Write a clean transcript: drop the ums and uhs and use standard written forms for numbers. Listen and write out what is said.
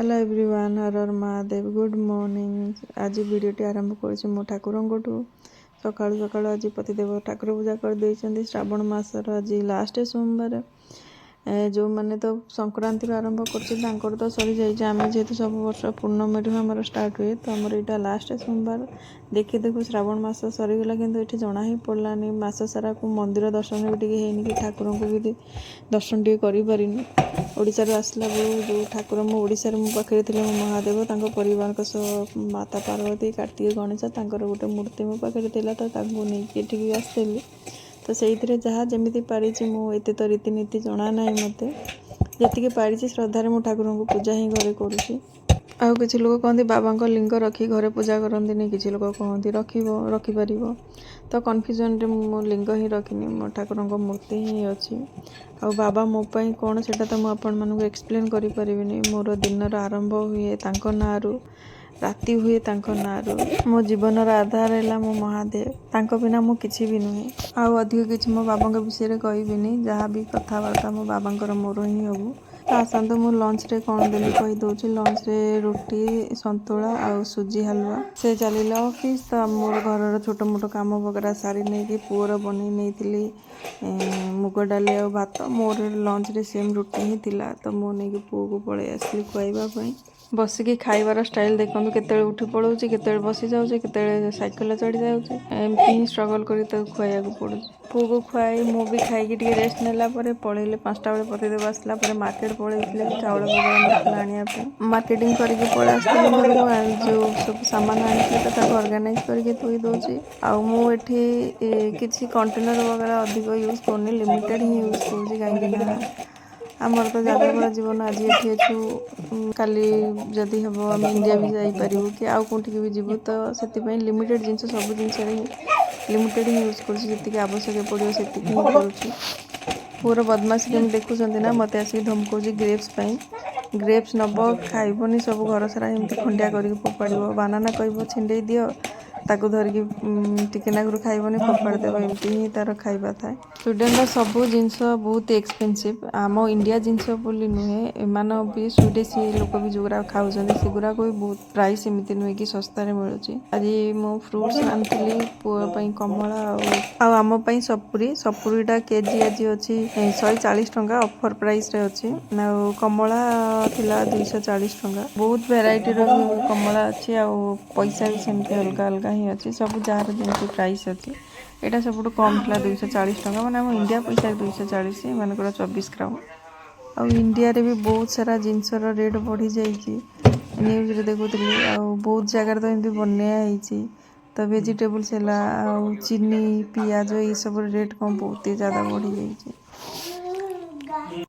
Hello everyone, हर हर Mahadev, good morning. आज वीडियोटी आरंभ करुँच मो ठाकुरठू। सकाळु सकाळु आज पतिदेव ठाकुर पूजा कर श्रावण मासर आज लास्ट सोमवार। जो मैंने तो संक्रांति आरंभ कर तो सरी जाइए। आम जेहेतु सब वर्ष पूर्णमी आम स्टार्ट हुए तो आमर यहाँ लास्ट सोमवार। देखी देखू श्रावण मास सरीगला कि जना ही पड़ानी मास सारा को मंदिर दर्शन भी है कि ठाकुर को भी दर्शन टे करें। ओडिशारू आसला बेलू जो ठाकुर मो ओडिशार मो पाखे थे मो महादेव परिवार सह माता पार्वती कार्तिक गणेश गोटे मूर्ति मो पाखे तो नहीं आसली। तो से जहाँ जमी पारी मुझे तो रीतिनीति जना ना मत जी पारी श्रद्धार मो ठाकुर को पूजा ही घरे करुँची। आउ किसी लोग कहते बाबा लिंग रखी घरे पूजा करती, किसी लोग कहते रखिपर। तो कन्फ्यूजन रे मो लिंग ही रखनी, मो ठाकुर मूर्ति ही अच्छी। आ बाबा मो पाई कौन से तो मुझे एक्सप्लेन करें। मोर दिन आरंभ हुए ना राति हुए ना। मो जीवन आधार है मो महादेव, तांको बिना मु किसी भी नुहे। आउ अधिक किसी मो बाबा विषय कहबिनी, जहाँ भी कथबार्ता मो बाबा मोर ही हबू। तो आसतु मु लंच रे कौन देली कहीदे। लंच रे रुटी संतुला आउ सुजी हलवा। से चल ऑफिस तो मोर घर छोट मोट कम वगैरह सारी नहीं पुअर बन नहीं मुग डाली आ भात। मोर लंच रे सेम रुटी ही थिला। तो मु नहीं पुओ को पलि आसली खुआइबा। बसिकी खाइबार स्टाइल देखूँ, केते उठी पड़ो, केते बसी जाऊे, केते साइकेल चढ़ी जाऊे। एमती ही स्ट्रगल कर खुआ पड़ू। पुओ को खुआई मु भी खाई रेस्ट नेला पलैले 5टा बेले पतिदेव आसला मार्केट पलैले चाउल वगैरह आने मार्केटिंग करके पलि आसली। जो सब सामान आनी तो ऑर्गेनाइज करके थोई दूसरी। आउ मुझे किसी कंटेनर वगैरह अधिक यूज करनी, लिमिटेड ही यूज करें। आमर तो जादूगर जीवन आज ये अच्छु, काली जदि हम आम इंडिया भी जापर कि आउ कौटिक भी जीवु। तो से लिमिटेड जिन सब जिन लिमिटेड ही यूज कर आवश्यक पड़ो से ही। पूरा बदमाशी केमी देखुं ना, मत आसिक धमकाऊँ ग्रेप्स। ग्रेप्स नब खाइबनी, सब घर सारा एमती खंडिया करके फोपाड़। बानाना कह छिंडे दियो ताकू धरिकी टिके नागुर खाइबनी फोपाड़ देव। एमती ही तार खाइबा थाए। स्वीडेन सब जिनस बहुत एक्सपेंसिव, आम इंडिया जिनस बोली नुहे। एमान भी स्वीडिश लोक भी जोगुरा खाऊँ सेगुरा को भी बहुत प्राइस एमती नुहे कि सस्तार मिलूँ। आज मो फ्रुट्स आनी पुओं कमला आम सपुरीटा केजी आज अच्छी 140 टंका ऑफर प्राइस रे अच्छी। कमला थिला 240 टंका। बहुत वेराइटी रो कमला अच्छी। पैसा भी सेमती अलग अलग ही अच्छी, सब जार जमी प्राइस अच्छी। यहाँ सब कम था 240 टंका, मैंने आम इंडिया पैसा 240, मानक 24 ग्राम। आ इंडिया रे भी बहुत सारा जिनसर रेट बढ़ी जाइए। न्यूज रे देखुली बहुत जगार तो एमती बनाई। तो वेजिटेबल्स है चीनी पियाज ये सब रेट कम बहुत ज़्यादा बढ़ी जाइए।